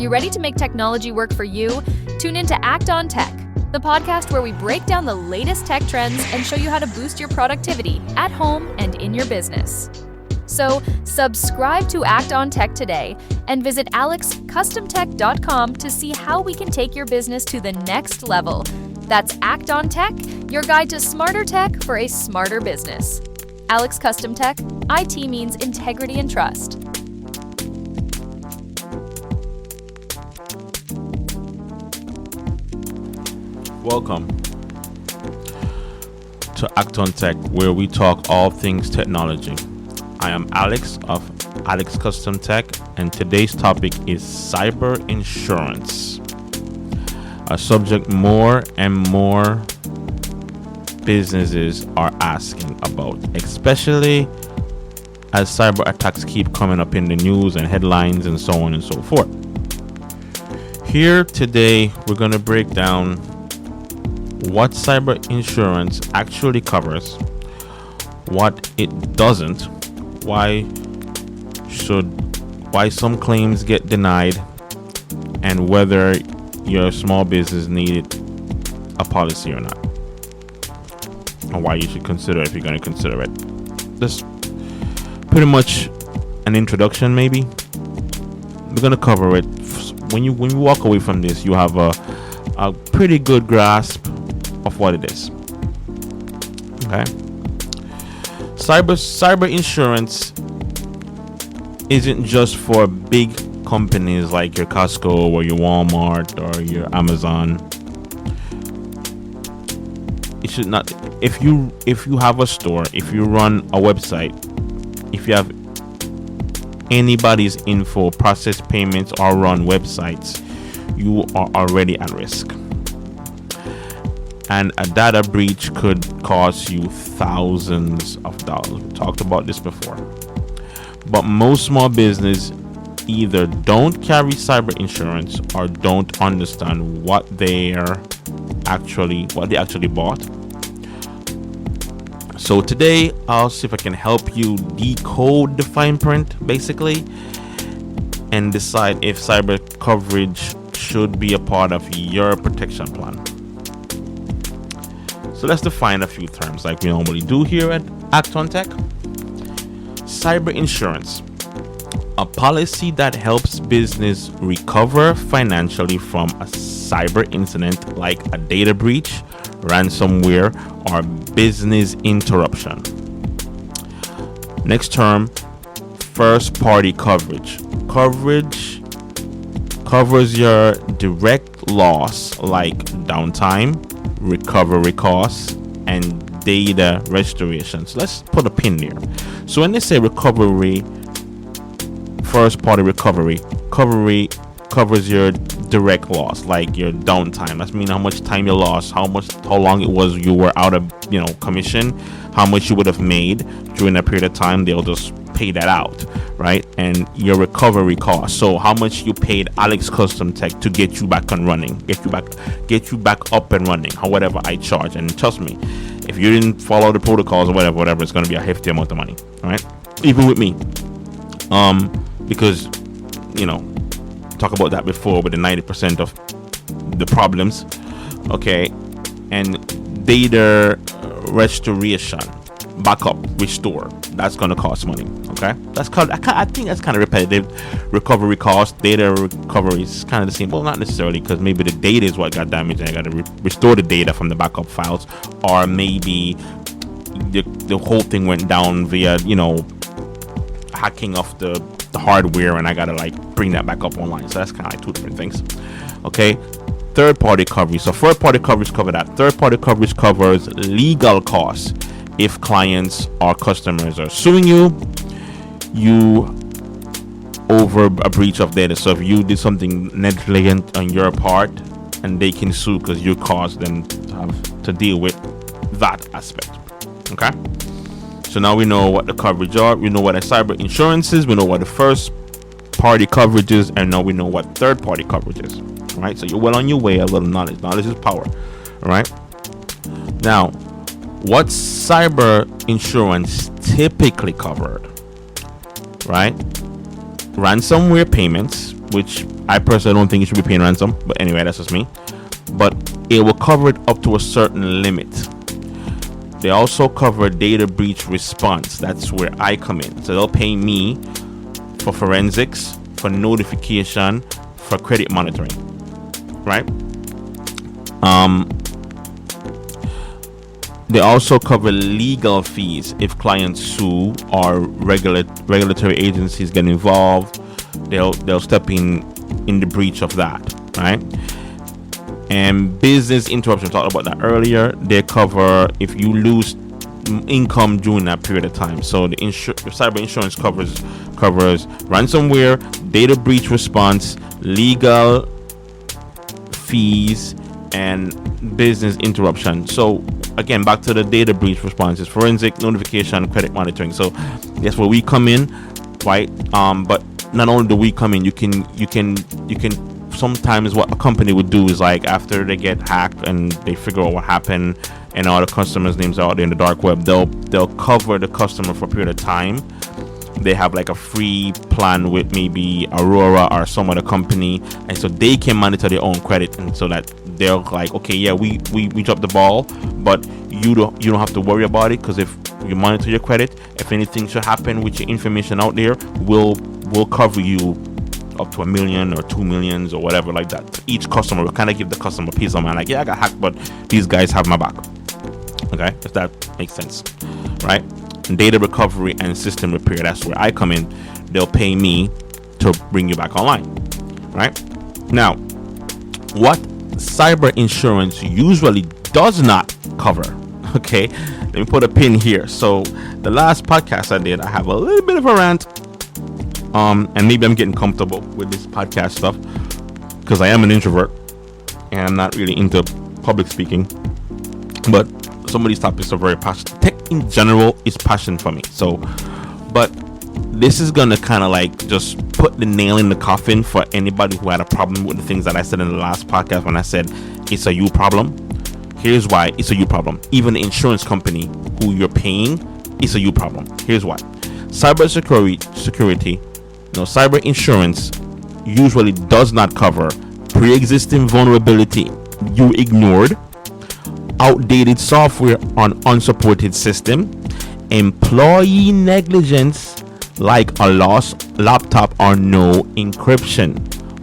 you ready to make technology work for you? Tune in to Act on Tech, the podcast where we break down the latest tech trends and show you how to boost your productivity at home and in your business. So, subscribe to Act on Tech today and visit alexcustomtech.com to see how we can take your business to the next level. That's Act on Tech, your guide to smarter tech for a smarter business. Alex Custom Tech, IT means integrity and trust. Welcome to Act on Tech, where we talk all things technology. I am Alex of Alex Custom Tech, and today's topic is cyber insurance, a subject more and more businesses are asking about, especially as cyber attacks keep coming up in the news and headlines and so on and so forth. Here today, we're going to break down what cyber insurance actually covers, what it doesn't, why some claims get denied, and whether your small business needed a policy or not, and why you should consider it if you're going to consider it. This pretty much an introduction, maybe. We're going to cover it. When you walk away from this, you have a pretty good grasp of what it is. Okay. Cyber insurance isn't just for big companies like your Costco or your Walmart or your Amazon. It should not. If you have a store, if you run a website, if you have anybody's info, process payments, or run websites, you are already at risk. And a data breach could cost you thousands of dollars. We talked about this before. But most small business either don't carry cyber insurance or don't understand what they actually bought. So today, I'll see if I can help you decode the fine print, basically, and decide if cyber coverage should be a part of your protection plan. So let's define a few terms like we normally do here at Act on Tech. Cyber insurance, a policy that helps business recover financially from a cyber incident like a data breach, ransomware, or business interruption. Next term, first party coverage. Coverage covers your direct loss like downtime, recovery costs, and data restoration. So let's put a pin there. So when they say recovery, first party recovery covers your direct loss, like your downtime. That means how much time you lost, how long it was you were out of commission, how much you would have made during that period of time. They'll just pay that out, right? And your recovery cost, so how much you paid Alex Custom Tech to get you back and running, get you back up and running, whatever I charge. And trust me, if you didn't follow the protocols or whatever, it's going to be a hefty amount of money, all right? Even with me, because talk about that before with the 90% of the problems, okay? And data restoration, backup, restore, that's going to cost money, okay? I think that's kind of repetitive. Recovery cost, data recovery is kind of the same. Well, not necessarily, because maybe the data is what got damaged and I got to restore the data from the backup files, or maybe the whole thing went down via hacking off the hardware and I gotta bring that back up online. So that's kind of two different things. Okay, third party coverage. So first party coverage cover that. Third party coverage covers legal costs. If clients or customers are suing you over a breach of data. So if you did something negligent on your part, and they can sue because you caused them to have to deal with that aspect. Okay. So now we know what the coverage are. We know what a cyber insurance is. We know what the first party coverage is, and now we know what third party coverage is. All right. So you're well on your way. A little knowledge. Knowledge is power. All right. Now, what's cyber insurance typically covered? Right. Ransomware payments, which I personally don't think you should be paying ransom, but anyway, that's just me. But it will cover it up to a certain limit. They also cover data breach response. That's where I come in. So they'll pay me for forensics, for notification, for credit monitoring, right? They also cover legal fees if clients sue or regulatory agencies get involved. They'll step in the breach of that, right? And business interruption, we talked about that earlier. They cover if you lose income during that period of time. So the cyber insurance covers ransomware, data breach response, legal fees, and business interruption. So again, back to the data breach responses, forensic, notification, credit monitoring. So that's where we come in, right? But not only do we come in, you can sometimes what a company would do is, like, after they get hacked and they figure out what happened and all the customers' names are out there in the dark web, they'll cover the customer for a period of time. They have like a free plan with maybe Aurora or some other company, and so they can monitor their own credit, and so that they're like, okay, yeah, we dropped the ball, but you don't have to worry about it, because if you monitor your credit, if anything should happen with your information out there, we'll cover you up to $1 million or $2 million or whatever like that. So each customer will kind of give the customer peace of mind, like, yeah, I got hacked, but these guys have my back. Okay, if that makes sense, right? Data recovery and system repair, that's where I come in. They'll pay me to bring you back online, right? Now, what cyber insurance usually does not cover, okay, let me put a pin here. So the last podcast I did, I have a little bit of a rant, and maybe I'm getting comfortable with this podcast stuff because I am an introvert and I'm not really into public speaking, but some of these topics are very passionate. Tech in general is passion for me. So, but this is gonna kind of like just put the nail in the coffin for anybody who had a problem with the things that I said in the last podcast when I said it's a you problem. Here's why it's a you problem. Even the insurance company who you're paying, it's a you problem. Here's why. Cyber security, cyber insurance usually does not cover pre-existing vulnerability you ignored, outdated software on unsupported system, employee negligence like a lost laptop or no encryption.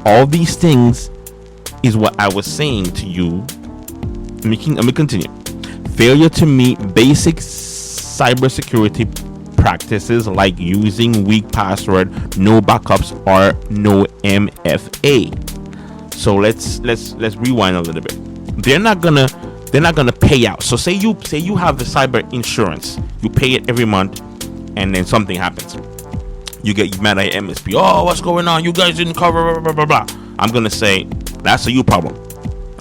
All these things is what I was saying to you. Let me continue. Failure to meet basic cybersecurity practices like using weak password, no backups, or no MFA. So let's rewind a little bit. They're not gonna pay out. So say you have the cyber insurance, you pay it every month, and then something happens. You get mad at MSP. Oh, what's going on? You guys didn't cover blah blah blah. I'm gonna say that's a you problem.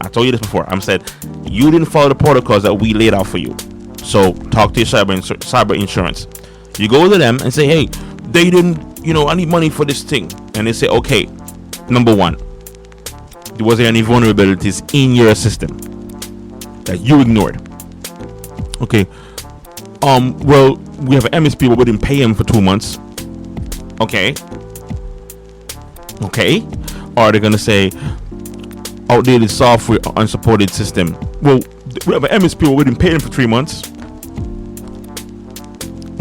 I told you this before. I'm said you didn't follow the protocols that we laid out for you. So talk to your cyber insurance. You go to them and say, hey, they didn't, I need money for this thing. And they say, okay, number one, was there any vulnerabilities in your system that you ignored? Okay. Well, we have an MSP, but we didn't pay him for 2 months. Okay. Or they're gonna say outdated software, unsupported system. Well, we have an MSP, but we didn't pay him for 3 months.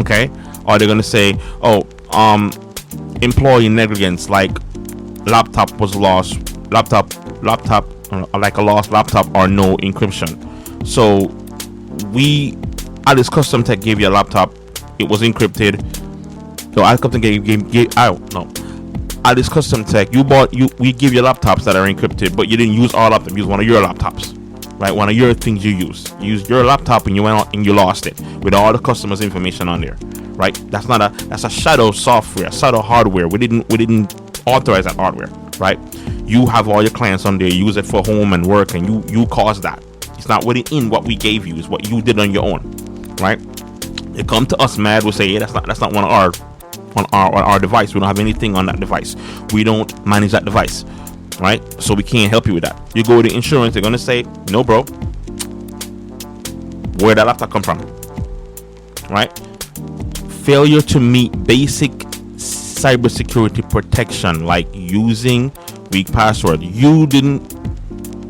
Okay. Or they're gonna say, employee negligence, like laptop was lost, laptop, like a lost laptop or no encryption. So Alice Custom Tech gave you a laptop, it was encrypted. No, Alice Custom Alice Custom Tech, we give you laptops that are encrypted, but you didn't use all of them. Use one of your laptops, right? One of your things you use. You used your laptop and you went out and you lost it with all the customers' information on there, right? That's a shadow software, shadow hardware. We didn't authorize that hardware, right? You have all your clients on there, you use it for home and work, and you caused that. It's not within what we gave you, it's what you did on your own, right? They come to us mad, we'll say, yeah, that's not one of our device. We don't have anything on that device. We don't manage that device, right? So we can't help you with that. You go to insurance, they're gonna say, no, bro, where'd that laptop come from, right? Failure to meet basic cybersecurity protection, like using weak password. You didn't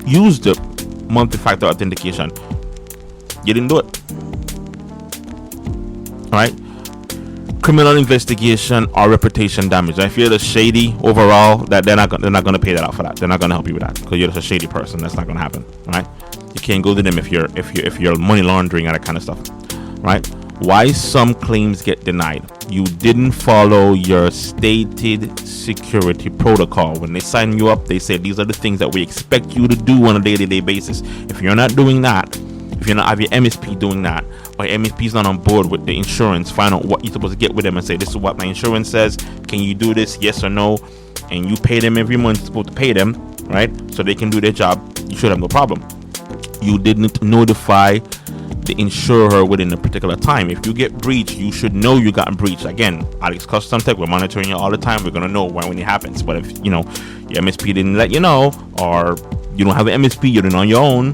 use the multi-factor authentication. You didn't do it. All right. Criminal investigation or reputation damage. I feel it's shady overall. That they're not going to pay that out for that. They're not going to help you with that because you're just a shady person. That's not going to happen. All right. You can't go to them if you're money laundering and that kind of stuff. Right. Why some claims get denied? You didn't follow your stated security protocol. When they sign you up, they say these are the things that we expect you to do on a day-to-day basis. If you're not doing that, if you're not have your MSP doing that, or MSP is not on board with the insurance, find out what you're supposed to get with them and say, this is what my insurance says. Can you do this? Yes or no? And you pay them every month. You're supposed to pay them, right? So they can do their job. You should have no problem. You didn't notify the insurer within a particular time. If you get breached, you should know you got breached. Again, Alex Custom Tech, we're monitoring you all the time. We're gonna know when it happens. But if your MSP didn't let you know, or you don't have an MSP, you're doing on your own,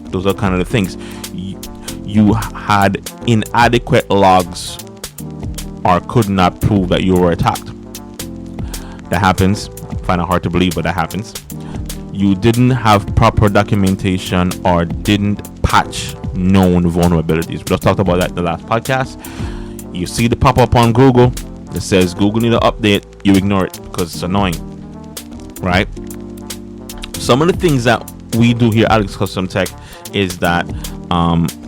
those are kind of the things. You had inadequate logs or could not prove that you were attacked. That happens. I find it hard to believe, but that happens. You didn't have proper documentation or didn't patch known vulnerabilities. We just talked about that in the last podcast. You see the pop-up on Google that says Google need an update. You ignore it because it's annoying, right? Some of the things that we do here at Alex Custom Tech is that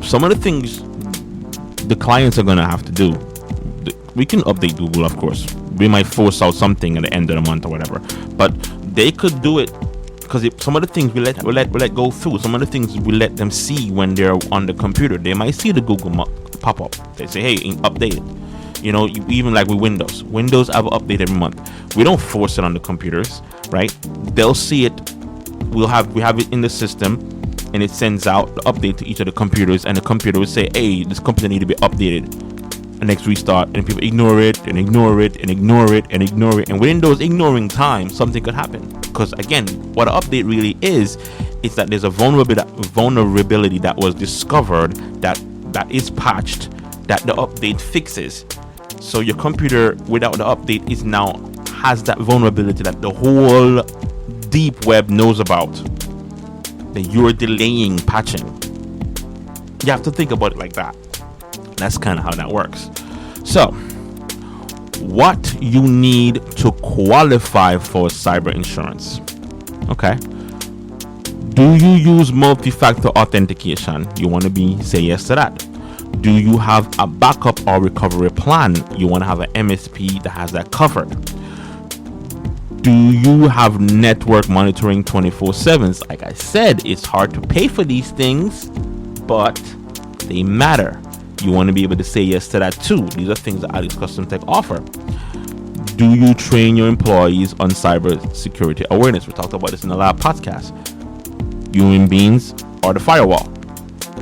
some of the things the clients are going to have to do. We can update Google, of course. We might force out something at the end of the month or whatever, but they could do it because some of the things we let go through. Some of the things we let them see when they're on the computer. They might see the Google pop up. They say, "Hey, update it." Even like with Windows have an update every month. We don't force it on the computers, right? They'll see it. We have it in the system, and it sends out the update to each of the computers, and the computer will say, "Hey, this computer need to be updated." And next restart, and people ignore it and ignore it and ignore it and ignore it, and within those ignoring time, something could happen. Because again, what an update really is that there's a vulnerability that was discovered that is patched, that the update fixes. So your computer without the update has that vulnerability that the whole deep web knows about, that you're delaying patching. You have to think about it like that. That's kind of how that works. So, what you need to qualify for cyber insurance. Okay. Do you use multi-factor authentication? You want to say yes to that. Do you have a backup or recovery plan? You want to have an MSP that has that covered. Do you have network monitoring 24/7? Like I said, it's hard to pay for these things, but they matter. You want to be able to say yes to that too. These are things that Alex Custom Tech offer. Do you train your employees on cyber security awareness? We talked about this in the last podcast. Human beings are the firewall.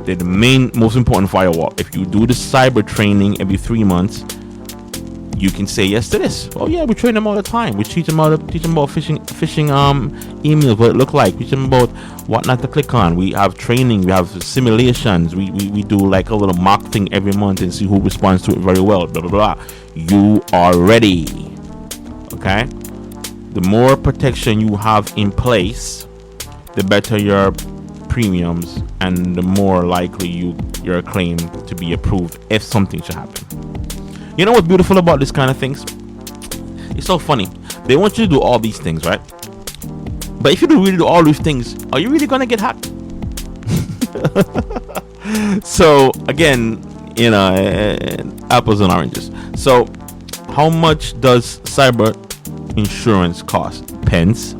They're the most important firewall. If you do the cyber training every 3 months, you can say yes to this. Oh yeah, we train them all the time. We teach them about phishing emails, what it look like. We teach them about what not to click on. We have training. We have simulations. We do like a little mock thing every month and see who responds to it very well. Blah blah blah. You are ready. Okay. The more protection you have in place, the better your premiums and the more likely your claim to be approved if something should happen. You know what's beautiful about this kind of things? It's so funny. They want you to do all these things, right? But if you do really do all these things, are you really gonna get hacked? So again, apples and oranges. So how much does cyber insurance cost? Depends.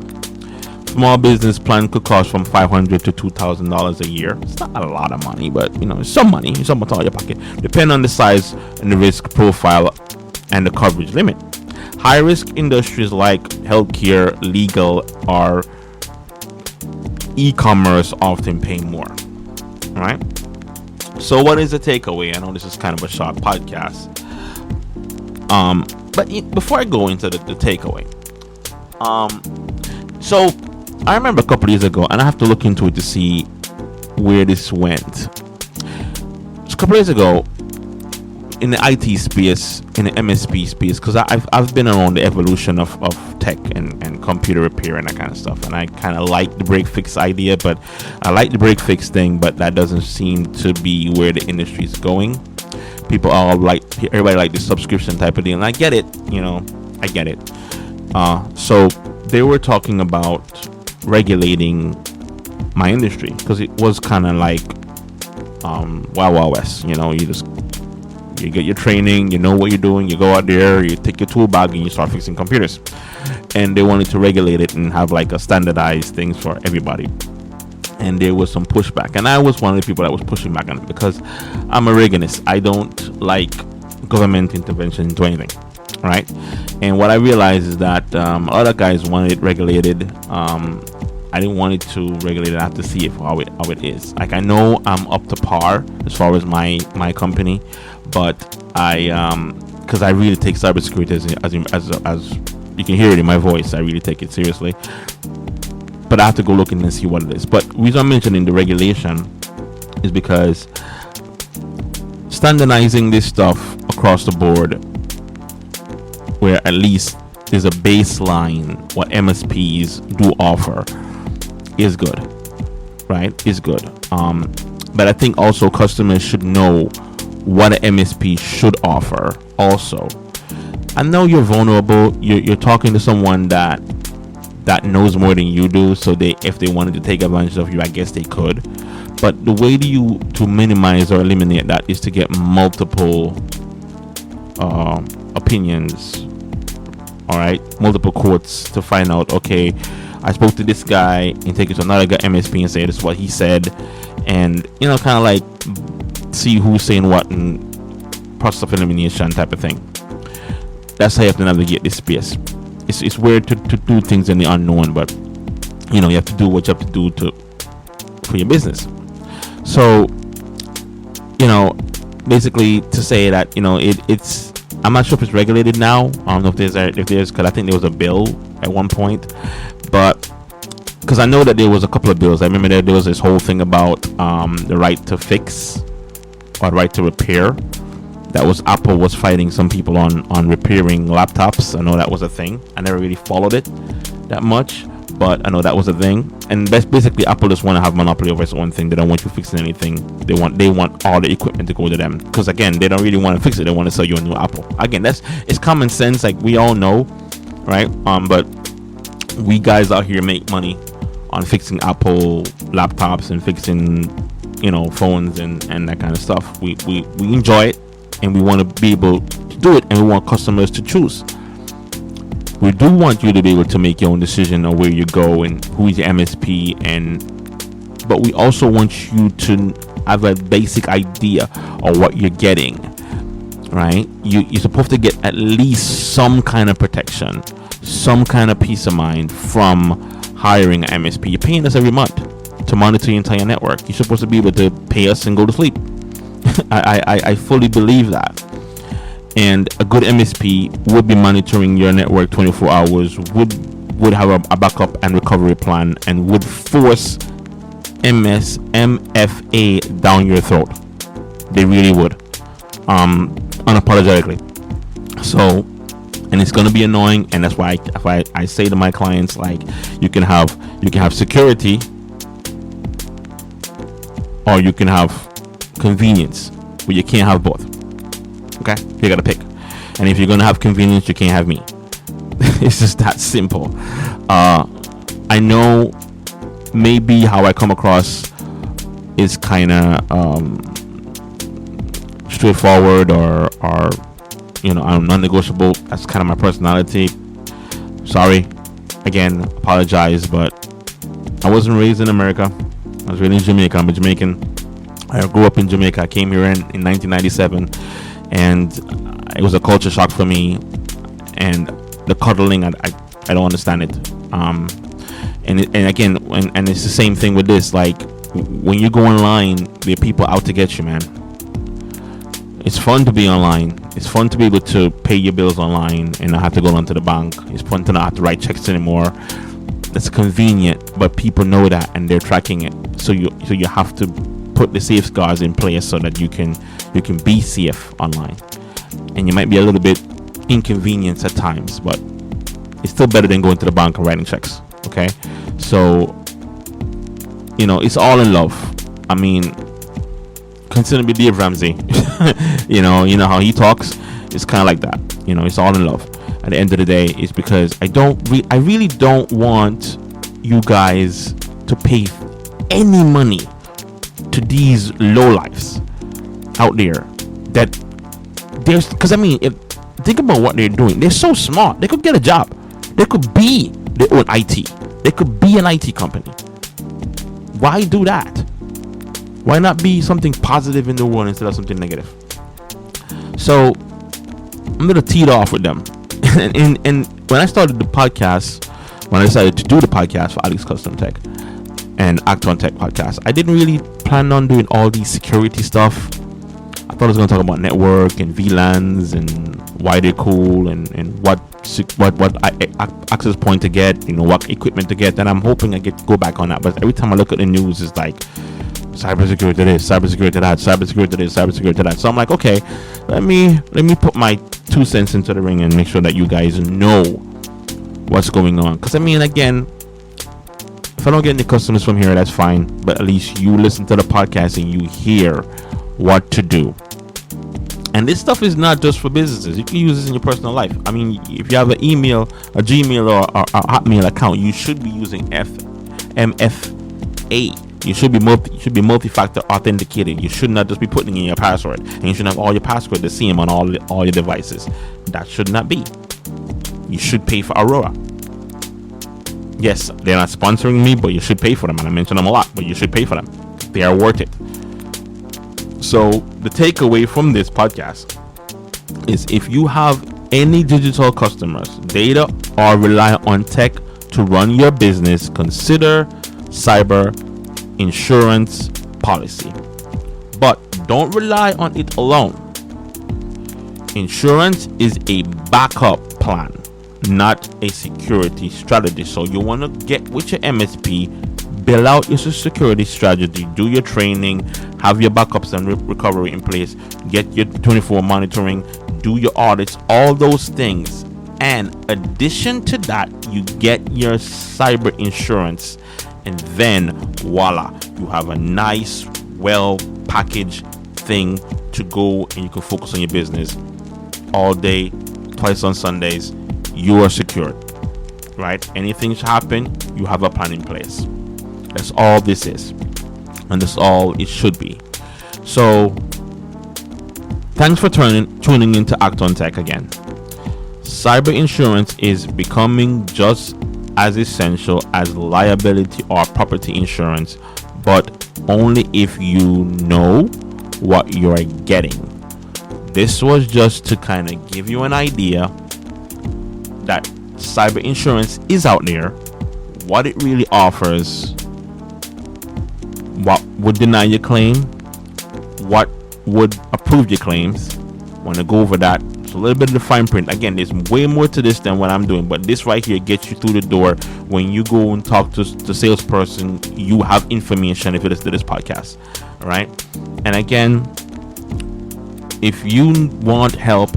Small business plan could cost from $500 to $2,000 a year. It's not a lot of money, but it's some money. It's something out of your pocket. Depending on the size and the risk profile and the coverage limit. High risk industries like healthcare, legal, or e-commerce often pay more. All right. So what is the takeaway? I know this is kind of a short podcast. But before I go into the takeaway, so I remember a couple of years ago, and I have to look into it to see where this went. So a couple of years ago, in the IT space, in the MSP space, because I've been around the evolution of tech and computer repair and that kind of stuff, and I kind of like the break fix idea, but I like the break fix thing, but that doesn't seem to be where the industry is going. People are like, everybody like the subscription type of deal, and I get it, I get it. So they were talking about regulating my industry, because it was kind of like Wild West. You get your training, you know what you're doing, you go out there, you take your tool bag and you start fixing computers. And they wanted to regulate it and have like a standardized things for everybody. And there was some pushback, and I was one of the people that was pushing back on it, because I'm a Reaganist. I don't like government intervention into anything, right? And what I realized is that other guys wanted it regulated. I didn't want it to regulate it. I have to see how it is. Like, I know I'm up to par as far as my company, but because I really take cybersecurity as you can hear it in my voice, I really take it seriously. But I have to go look and see what it is. But the reason I'm mentioning the regulation is because standardizing this stuff across the board, where at least there's a baseline what MSPs do offer, is good, right? Is good. But I think also customers should know what an MSP should offer also. I know you're vulnerable. You're talking to someone that knows more than you do, so if they wanted to take advantage of you, I guess they could. But the way to minimize or eliminate that is to get multiple opinions, all right, multiple quotes to find out, okay, I spoke to this guy, and take it to another guy, MSP, and say this is what he said, and kind of like see who's saying what, and process of elimination type of thing. That's how you have to navigate this space. It's weird to do things in the unknown, but you have to do what you have to do for your business. So basically to say that it's I'm not sure if it's regulated now. I don't know if there's because I think there was a bill at one point, but because I know that there was a couple of bills. I remember there was this whole thing about the right to fix or right to repair. That was Apple was fighting some people on repairing laptops. I know that was a thing. I never really followed it that much, but I know that was a thing. And basically Apple just want to have monopoly over its own thing. They don't want you fixing anything. They want all the equipment to go to them, because again, they don't really want to fix it. They want to sell you a new Apple. Again, it's common sense, like we all know, right? But we guys out here make money on fixing Apple laptops and fixing phones and that kind of stuff. We enjoy it, and we want to be able to do it, and we want customers to choose. We do want you to be able to make your own decision on where you go and who is your MSP, but we also want you to have a basic idea of what you're getting, right? You're supposed to get at least some kind of protection, some kind of peace of mind from hiring an MSP. You're paying us every month to monitor your entire network. You're supposed to be able to pay us and go to sleep. I fully believe that. And a good MSP would be monitoring your network 24 hours, would have a backup and recovery plan, and would force MFA down your throat. They really would, unapologetically. So, and it's gonna be annoying, and that's why I say to my clients, like, you can have security, or you can have convenience, but you can't have both. Okay, you gotta pick. And if you're gonna have convenience, you can't have me. It's just that simple. I know maybe how I come across is kind of straightforward, or I'm non-negotiable. That's kind of my personality. Sorry, again, apologize, but I wasn't raised in America. I was raised in Jamaica. I'm a Jamaican. I grew up in Jamaica. I came here in 1997, and it was a culture shock for me. And the cuddling, I don't understand it. And again, and it's the same thing with this. Like, when you go online, there are people out to get you, man. It's fun to be online. It's fun to be able to pay your bills online and not have to go down to the bank. It's fun to not have to write checks anymore. That's convenient, but people know that and they're tracking it. So you have to put the safeguards in place so that you can be safe online. And you might be a little bit inconvenienced at times, but it's still better than going to the bank and writing checks. Okay, so it's all in love. I mean, consider me Dave Ramsey. you know how he talks. It's kind of like that. It's all in love. At the end of the day, it's because I really don't want you guys to pay any money to these lowlifes out there. That there's, because think about what they're doing. They're so smart. They could get a job. They could be their own IT. They could be an IT company. Why do that? Why not be something positive in the world instead of something negative? So I'm gonna tee it off with them. and when I started the podcast, when I decided to do the podcast for Alex Custom Tech and Act on Tech podcast, I didn't really plan on doing all these security stuff. I thought I was gonna talk about network and VLANs and why they're cool and what access point to get, what equipment to get. And I'm hoping I get to go back on that. But every time I look at the news, it's like cybersecurity this, cybersecurity that, cybersecurity this, cybersecurity that. So I'm like, okay, let me put my 2 cents into the ring and make sure that you guys know what's going on. Because again, if I don't get any customers from here, that's fine. But at least you listen to the podcast and you hear what to do. And this stuff is not just for businesses. You can use this in your personal life. If you have an email, a Gmail or a Hotmail account, you should be using MFA. You should be multi-factor authenticated. You should not just be putting in your password, and you should have all your password the same on all your devices. That should not be. You should pay for Aurora. Yes, they're not sponsoring me, but you should pay for them, and I mention them a lot. But you should pay for them. They are worth it. So the takeaway from this podcast is, if you have any digital customers, data, or rely on tech to run your business, consider cyber insurance policy. But don't rely on it alone. Insurance is a backup plan, not a security strategy. So you want to get with your MSP, build out your security strategy, do your training, have your backups and recovery in place, get your 24 monitoring, do your audits, all those things. And addition to that, you get your cyber insurance, and then voila, you have a nice, well packaged thing to go, and you can focus on your business all day, twice on Sundays. You are secured, right? Anything should happen, you have a plan in place. That's all this is, and that's all it should be. So thanks for tuning into Act on Tech again. Cyber insurance is becoming just as essential as liability or property insurance, but only if you know what you're getting. This was just to kind of give you an idea that cyber insurance is out there, what it really offers, what would deny your claim, what would approve your claims. Want to go over that. It's a little bit of the fine print. Again, there's way more to this than what I'm doing, but this right here gets you through the door. When you go and talk to the salesperson, you have information if it is to this podcast. All right. And again, if you want help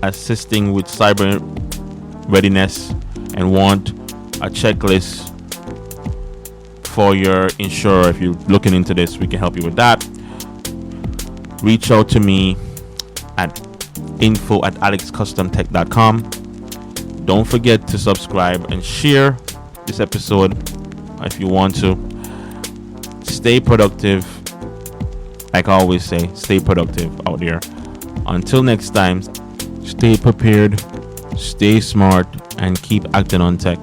assisting with cyber readiness and want a checklist for your insurer, if you're looking into this, we can help you with that. Reach out to me at info@alexcustomtech.com. Don't forget to subscribe and share this episode if you want to. Stay productive. Like I always say, stay productive out there. Until next time, stay prepared, stay smart, and keep acting on tech.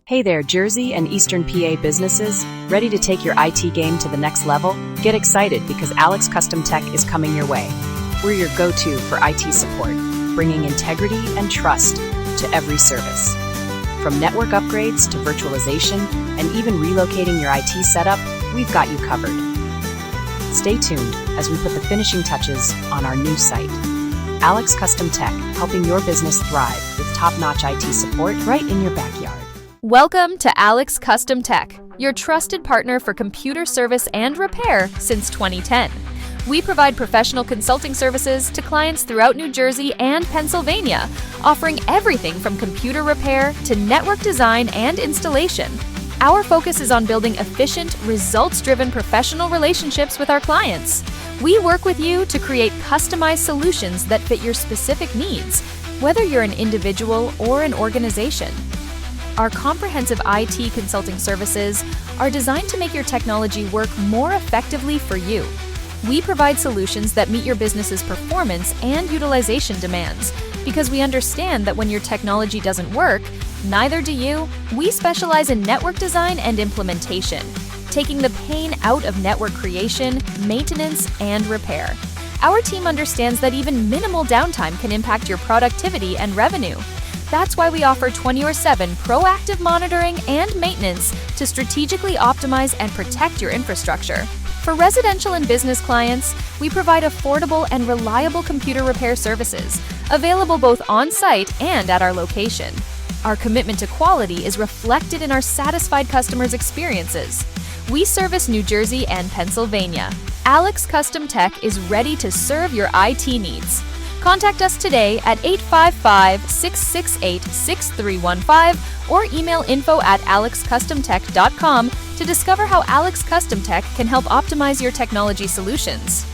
Hey there, Jersey and Eastern PA businesses. Ready to take your IT game to the next level? Get excited because Alex Custom Tech is coming your way. We're your go-to for IT support, bringing integrity and trust to every service. From network upgrades to virtualization and even relocating your IT setup, we've got you covered. Stay tuned as we put the finishing touches on our new site. Alex Custom Tech, helping your business thrive with top-notch IT support right in your backyard. Welcome to Alex Custom Tech, your trusted partner for computer service and repair since 2010. We provide professional consulting services to clients throughout New Jersey and Pennsylvania, offering everything from computer repair to network design and installation. Our focus is on building efficient, results-driven professional relationships with our clients. We work with you to create customized solutions that fit your specific needs, whether you're an individual or an organization. Our comprehensive IT consulting services are designed to make your technology work more effectively for you. We provide solutions that meet your business's performance and utilization demands. Because we understand that when your technology doesn't work, neither do you. We specialize in network design and implementation, taking the pain out of network creation, maintenance, and repair. Our team understands that even minimal downtime can impact your productivity and revenue. That's why we offer 24/7 proactive monitoring and maintenance to strategically optimize and protect your infrastructure. For residential and business clients, we provide affordable and reliable computer repair services, available both on-site and at our location. Our commitment to quality is reflected in our satisfied customers' experiences. We service New Jersey and Pennsylvania. Alex Custom Tech is ready to serve your IT needs. Contact us today at 855-668-6315 or email info@alexcustomtech.com to discover how Alex Custom Tech can help optimize your technology solutions.